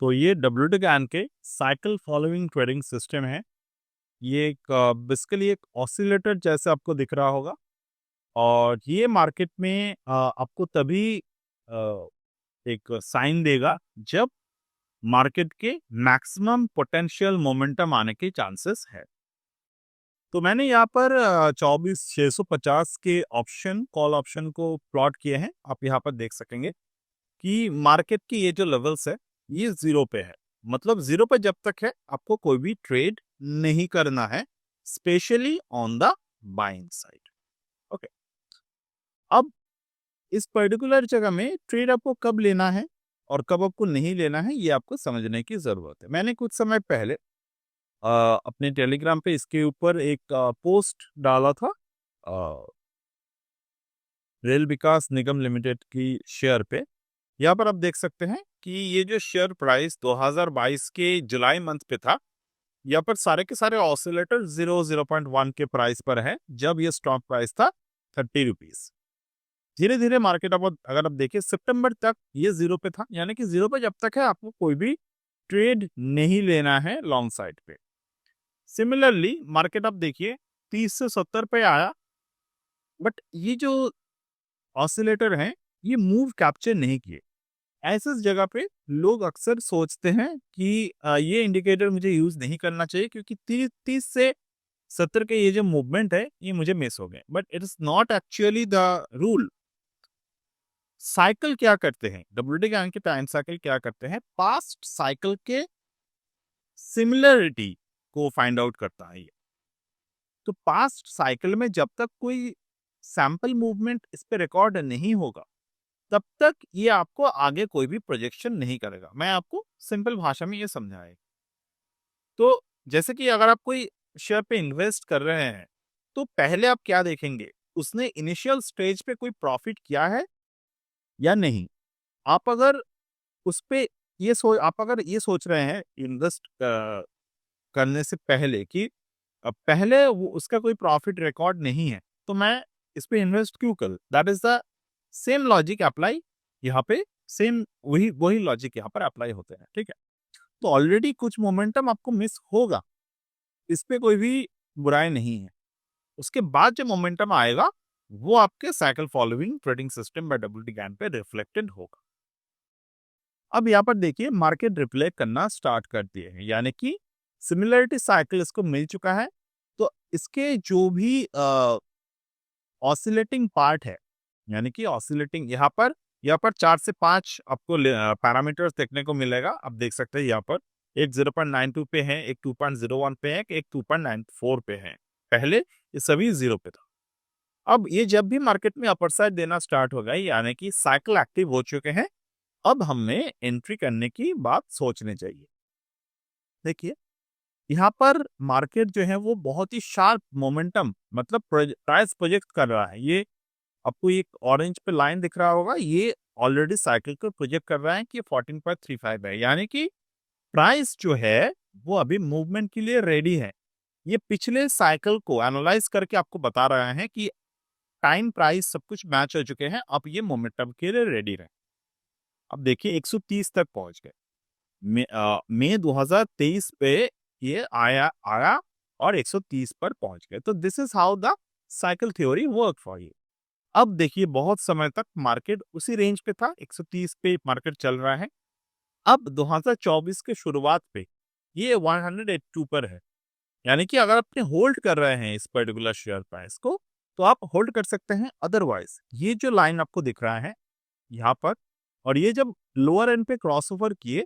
तो ये WT के साइकिल फॉलोइंग ट्रेडिंग सिस्टम है। ये एक बेसिकली एक ऑसिलेटर जैसे आपको दिख रहा होगा और ये मार्केट में आपको तभी एक साइन देगा जब मार्केट के मैक्सिमम पोटेंशियल मोमेंटम आने के चांसेस है। तो मैंने यहाँ पर 24,650 के ऑप्शन कॉल ऑप्शन को प्लॉट किए हैं। आप यहाँ पर देख सकेंगे कि मार्केट की ये जो लेवल्स है ये जीरो पे है। मतलब जीरो पे जब तक है आपको कोई भी ट्रेड नहीं करना है, specially on the buying side. Okay, अब इस पर्टिकुलर जगह में ट्रेड आपको कब लेना है और कब आपको नहीं लेना है ये आपको समझने की जरूरत है। मैंने कुछ समय पहले अपने टेलीग्राम पे इसके ऊपर एक पोस्ट डाला था रेल विकास निगम लिमिटेड की शेयर पे। यहाँ पर आप देख सकते हैं कि ये जो शेयर प्राइस 2022 के जुलाई मंथ पे था, यहाँ पर सारे के सारे ऑसिलेटर 0.1 के प्राइस पर है जब ये स्टॉक प्राइस था 30 रुपीज। धीरे धीरे मार्केट अब अगर आप देखिए सितंबर तक ये जीरो पे था, यानी कि जीरो पे जब तक है आपको कोई भी ट्रेड नहीं लेना है लॉन्ग साइड पे। सिमिलरली मार्केट आप देखिए 30 से 70 पे आया, बट ये जो ऑसिलेटर हैं ये मूव कैप्चर नहीं किए। ऐसे जगह पे लोग अक्सर सोचते हैं कि ये इंडिकेटर मुझे यूज नहीं करना चाहिए क्योंकि 30 से 70 के ये जो मूवमेंट है ये मुझे मिस हो गए। But it is not actually the rule. Cycle क्या करते हैं, WT के टाइम साइकिल क्या करते हैं, पास्ट साइकिल के सिमिलरिटी को फाइंड आउट करता है ये। तो पास्ट साइकिल में जब तक कोई सैंपल मूवमेंट इस पे रिकॉर्ड नहीं होगा तब तक ये आपको आगे कोई भी प्रोजेक्शन नहीं करेगा। मैं आपको सिंपल भाषा में ये समझाए तो जैसे कि अगर आप कोई शेयर पे इन्वेस्ट कर रहे हैं तो पहले आप क्या देखेंगे, उसने इनिशियल स्टेज पे कोई प्रॉफिट किया है या नहीं। आप अगर उस पे आप अगर ये सोच रहे हैं इन्वेस्ट करने से पहले कि पहले वो उसका कोई प्रॉफिट रिकॉर्ड नहीं है तो मैं इस पे इन्वेस्ट क्यों करूं, that is the same logic apply यहाँ पे। सेम वही वही लॉजिक यहाँ पर अप्लाई होते हैं, ठीक है। तो ऑलरेडी कुछ मोमेंटम आपको मिस होगा, इस पे कोई भी बुराई नहीं है। उसके बाद जो मोमेंटम आएगा वो आपके cycle following trading system by WT पे रिफ्लेक्टेड होगा। अब यहाँ पर देखिए मार्केट रिफ्लेक्ट करना स्टार्ट कर दिए हैं, यानी कि सिमिलरिटी साइकिल इसको मिल चुका है। तो इसके जो भी ऑसिलेटिंग पार्ट है, यानी कि ऑसिलेटिंग यहाँ पर 4 से 5 आपको पैरामीटर्स देखने को मिलेगा। आप देख सकते हैं यहाँ पर एक 0.92 पे है, एक 2.01 पे है, एक 2.94 पे है। पहले ये सभी जीरो पे था। अब ये जब भी मार्केट में अपर साइड देना स्टार्ट होगा यानी कि साइकिल एक्टिव हो चुके हैं, अब हमें एंट्री करने की बात सोचनी चाहिए। देखिए यहाँ पर मार्केट जो है वो बहुत ही शार्प मोमेंटम मतलब प्राइस प्रोजेक्ट कर रहा है। ये आपको एक ऑरेंज पे लाइन दिख रहा होगा, ये ऑलरेडी साइकिल को प्रोजेक्ट कर रहा है कि 14.35 है, यानी कि प्राइस जो है वो अभी मूवमेंट के लिए रेडी है। ये पिछले साइकिल को एनालाइज करके आपको बता रहा है कि टाइम प्राइस सब कुछ मैच हो चुके हैं, अब ये मोमेंटम के लिए रेडी रहे। अब देखिए 130 तक पहुंच गए। मई 2023 पे ये आया आया और 130 पर पहुंच गए। तो this is how the cycle theory work for you. अब देखिए बहुत समय तक मार्केट उसी रेंज पे था, 130 पे मार्केट चल रहा है। अब 2024 के शुरुआत पे ये 182 पर है, यानी कि अगर आपने होल्ड कर रहे हैं इस पर्टिकुलर शेयर प्राइस को तो आप होल्ड कर सकते हैं। अदरवाइज ये जो लाइन आपको दिख रहा है यहाँ पर, और ये जब लोअर एंड पे क्रॉसओवर किए,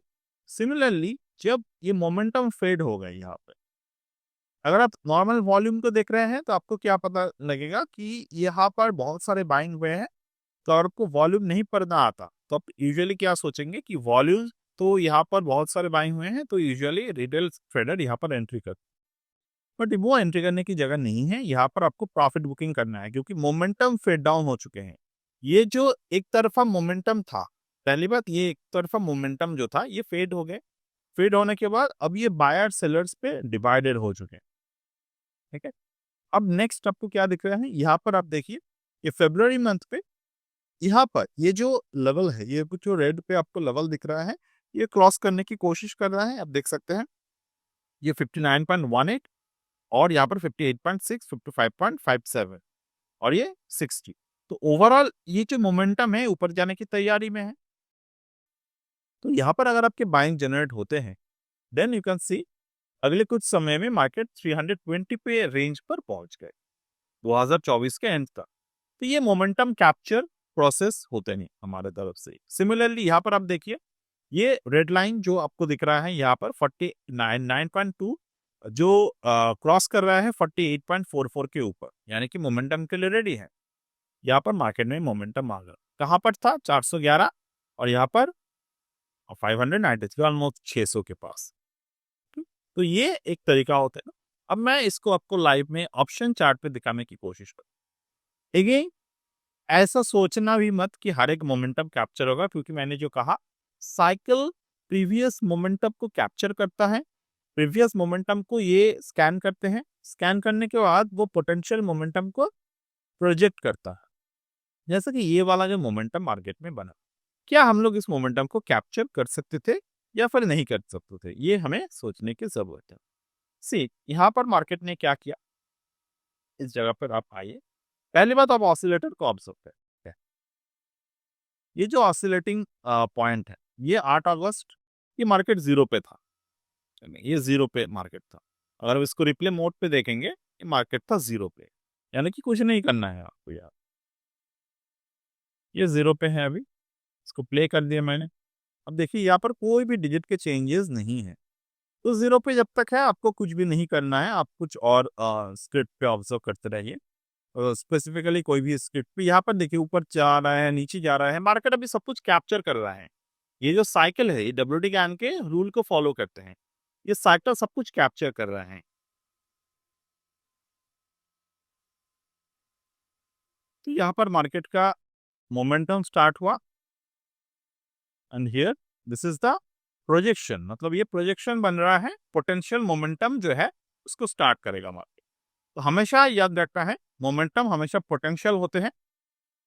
सिमिलरली जब ये मोमेंटम फेड हो गए यहाँ पे, अगर आप नॉर्मल वॉल्यूम को देख रहे हैं तो आपको क्या पता लगेगा कि यहाँ पर बहुत सारे बाइंग हुए हैं। तो अगर आपको वॉल्यूम नहीं पढ़ना आता तो आप यूजुअली क्या सोचेंगे कि वॉल्यूम तो यहाँ पर बहुत सारे बाइंग हुए हैं तो यूजुअली रिटेल ट्रेडर यहाँ पर एंट्री करते, बट वो एंट्री करने की जगह नहीं है। यहाँ पर आपको प्रॉफिट बुकिंग करना है क्योंकि मोमेंटम फेड डाउन हो चुके हैं। ये जो एक तरफा मोमेंटम था, पहली बात ये एक तरफा मोमेंटम जो था ये फेड हो गए। फेड होने के बाद अब ये बायर सेलर्स पे डिवाइडेड हो चुके हैं, ठीक है। अब नेक्स्ट आपको क्या दिख रहा है, यहाँ पर आप देखिए ये फरवरी मंथ पे यहाँ पर ये जो लेवल है, ये जो रेड पे आपको लेवल दिख रहा है, ये क्रॉस करने की कोशिश कर रहा है। आप देख सकते हैं ये 59.18 और यहाँ पर 58.6, 55.57 और ये 60। तो ओवरऑल ये जो मोमेंटम है ऊपर जाने की तैयारी में है। तो यहाँ पर अगर आपके बाइंग जनरेट होते हैं देन यू कैन सी अगले कुछ समय में मार्केट 320 पे रेंज पर पहुंच गए 2024 के एंड तक। तो ये मोमेंटम कैप्चर प्रोसेस होते नहीं हमारे तरफ से। सिमिलरली यहाँ पर आप देखिए ये रेड लाइन जो आपको दिख रहा है यहाँ पर 49.2 जो क्रॉस कर रहा है 48.44 के ऊपर, यानी कि मोमेंटम के लिए रेडी है। यहाँ पर मार्केट में मोमेंटम आ गया, कहाँ पर था 411 और यहाँ पर 593, ऑलमोस्ट 600 के पास। तो ये एक तरीका होता है ना। अब मैं इसको आपको लाइव में ऑप्शन चार्ट पे दिखाने की कोशिश करूँ। अगेन ऐसा सोचना भी मत कि हर एक मोमेंटम कैप्चर होगा, क्योंकि मैंने जो कहा साइकिल प्रीवियस मोमेंटम को कैप्चर करता है। प्रीवियस मोमेंटम को ये स्कैन करते हैं, स्कैन करने के बाद वो पोटेंशियल मोमेंटम को प्रोजेक्ट करता है। जैसा कि ये वाला जो मोमेंटम मार्केट में बना, क्या हम लोग इस मोमेंटम को कैप्चर कर सकते थे या फिर नहीं कर सकते थे, ये हमें सोचने की जरूरत है। सी यहाँ पर मार्केट ने क्या किया, इस जगह पर आप आइए। पहली बात आप ऑसिलेटर को ऑब्जर्व करें। ये जो ऑसिलेटिंग पॉइंट है ये 8 अगस्त ये मार्केट जीरो पे था, ये जीरो पे मार्केट था। अगर इसको रिप्ले मोड पे देखेंगे ये मार्केट था जीरो पे, यानी कि कुछ नहीं करना है आपको यार। ये जीरो पे है, अभी इसको प्ले कर दिया मैंने। अब देखिए यहाँ पर कोई भी डिजिट के चेंजेस नहीं है। तो जीरो पे जब तक है आपको कुछ भी नहीं करना है, आप कुछ और स्क्रिप्ट पे ऑब्जर्व करते रहिए। स्पेसिफिकली कोई भी स्क्रिप्ट पे यहाँ पर देखिए ऊपर जा रहा है नीचे जा रहा है, मार्केट अभी सब कुछ कैप्चर कर रहा है। ये जो साइकिल है ये डब्ल्यूटी कैन के रूल को फॉलो करते हैं, ये साइकिल सब कुछ कैप्चर कर रहा है। तो यहाँ पर मार्केट का मोमेंटम स्टार्ट हुआ and here this is the projection, मतलब ये प्रोजेक्शन बन रहा है, पोटेंशियल मोमेंटम जो है उसको स्टार्ट करेगा मार्केट। तो हमेशा याद रखना है मोमेंटम हमेशा पोटेंशियल होते हैं,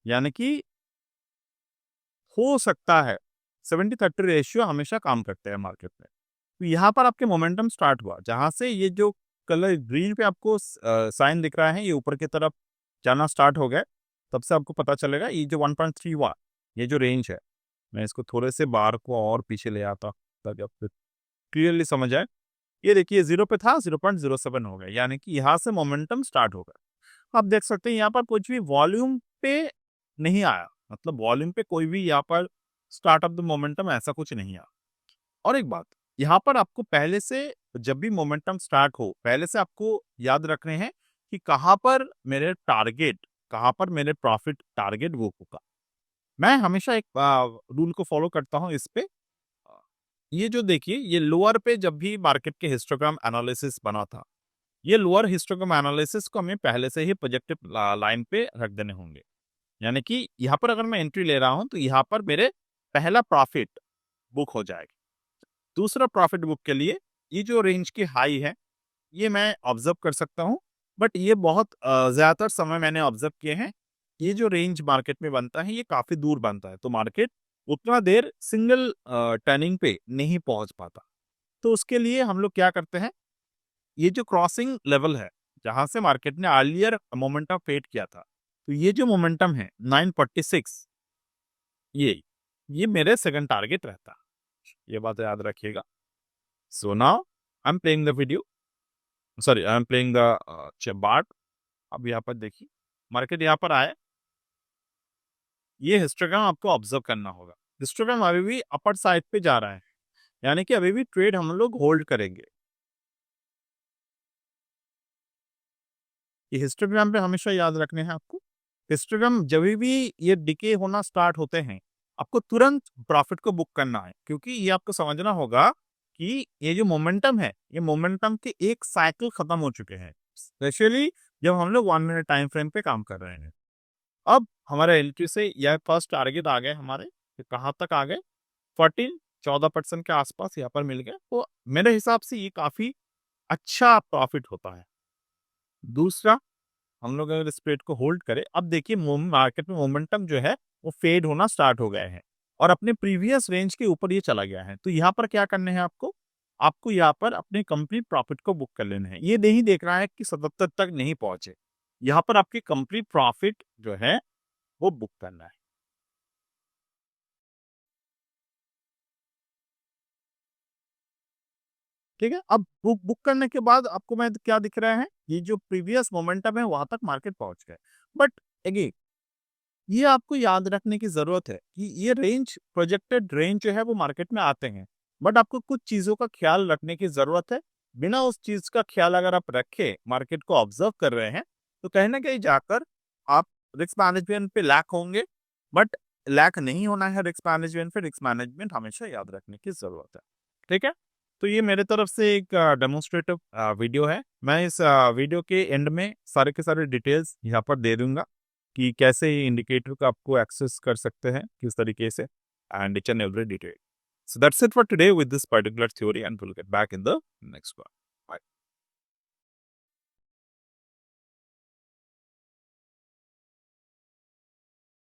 यानी कि हो सकता है 70-30 रेशियो हमेशा काम करते हैं मार्केट में। तो यहाँ पर आपके मोमेंटम स्टार्ट हुआ, जहां से ये जो कलर ग्रीन पे आपको साइन दिख रहा है ये ऊपर की तरफ जाना स्टार्ट हो गया। तब से आपको पता चलेगा ये जो 1.3 हुआ ये जो रेंज है, मैं इसको थोड़े से बार को और पीछे ले आता ताकि आपको क्लियरली समझ आए। ये देखिए जीरो पे था 0.07 हो गया, यानी कि यहाँ से मोमेंटम स्टार्ट हो गया। आप देख सकते हैं यहाँ पर कुछ भी वॉल्यूम पे नहीं आया, मतलब वॉल्यूम पे कोई भी यहाँ पर स्टार्ट ऑफ द मोमेंटम ऐसा कुछ नहीं आया। और एक बात यहाँ पर आपको पहले से जब भी मोमेंटम स्टार्ट हो पहले से आपको याद रखने हैं कि कहाँ पर मेरे टारगेट, कहाँ पर मेरे प्रॉफिट टारगेट वो होगा। मैं हमेशा एक रूल को फॉलो करता हूँ इस पे। ये जो देखिए ये लोअर पे जब भी मार्केट के हिस्टोग्राम एनालिसिस बना था, ये लोअर हिस्टोग्राम एनालिसिस को हमें पहले से ही पॉजिटिव लाइन पे रख देने होंगे। यानी कि यहाँ पर अगर मैं एंट्री ले रहा हूँ तो यहाँ पर मेरे पहला प्रॉफिट बुक हो जाएगा। दूसरा प्रॉफिट बुक के लिए ये जो रेंज की हाई है ये मैं ऑब्जर्व कर सकता हूँ, बट ये बहुत ज्यादातर समय मैंने ऑब्जर्व किए हैं ये जो रेंज मार्केट में बनता है ये काफी दूर बनता है, तो मार्केट उतना देर सिंगल टर्निंग पे नहीं पहुंच पाता। तो उसके लिए हम लोग क्या करते हैं, ये जो क्रॉसिंग लेवल है जहां से मार्केट ने अर्लियर मोमेंटम फेड किया था, तो ये जो मोमेंटम है 946 ये मेरे सेकंड टारगेट रहता है, ये बात याद रखिएगा। So now I am playing the video, sorry I am playing the chart. अब यहाँ पर देखिए मार्केट यहाँ पर आए, ये हिस्टोग्राम आपको ऑब्जर्व करना होगा। हिस्टोग्राम अभी भी अपर साइड पे जा रहा है, यानी कि अभी भी ट्रेड हम लोग होल्ड करेंगे। ये हिस्टोग्राम पे हमेशा याद रखने हैं आपको। हिस्टोग्राम जब भी ये डिके होना स्टार्ट होते हैं आपको तुरंत प्रॉफिट को बुक करना है, क्योंकि ये आपको समझना होगा कि ये जो मोमेंटम है ये मोमेंटम के एक साइकिल खत्म हो चुके हैं, स्पेशली जब हम लोग 1 मिनट टाइम फ्रेम पे काम कर रहे हैं। अब हमारे एंट्री से यह फर्स्ट टारगेट आ गए हमारे, कहाँ तक आ गए 14% के आसपास यहाँ पर मिल गए। तो मेरे हिसाब से ये काफी अच्छा प्रॉफिट होता है। दूसरा हम लोग अगर स्प्रेड को होल्ड करें, अब देखिए मार्केट में मोमेंटम जो है वो फेड होना स्टार्ट हो गए हैं। और अपने प्रीवियस रेंज के ऊपर ये चला गया है, तो यहाँ पर क्या करना है आपको? आपको यहाँ पर अपने कंप्लीट प्रॉफिट को बुक कर लेना है। ये नहीं देख रहा है कि 77 तक नहीं पहुंचे। यहाँ पर आपकी कंप्लीट प्रॉफिट जो है वो बुक करना है। ठीक है, अब बुक करने के बाद आपको मैं क्या दिख रहा है, ये जो प्रीवियस मोमेंटम है वहां तक मार्केट पहुंच गए। बट अगेन ये आपको याद रखने की जरूरत है कि ये रेंज, प्रोजेक्टेड रेंज जो है वो मार्केट में आते हैं, बट आपको कुछ चीजों का ख्याल रखने की जरूरत है। बिना उस चीज का ख्याल अगर आप रखे, मार्केट को ऑब्जर्व कर रहे हैं, तो कहीं ना कहीं जाकर आप रिस्क मैनेजमेंट पे लैक होंगे। बट लैक नहीं होना है रिस्क मैनेजमेंट पे, रिस्क मैनेजमेंट हमेशा याद रखने की जरूरत है। ठीक है, तो ये मेरे तरफ से एक डेमोन्स्ट्रेटिव वीडियो है। मैं इस वीडियो के एंड में सारे के सारे डिटेल्स यहाँ पर दे दूंगा कि कैसे ये इंडिकेटर को आपको एक्सेस कर सकते हैं, किस तरीके से, and each and every detail. So that's it for today with this particular theory, and we'll get back in the next one.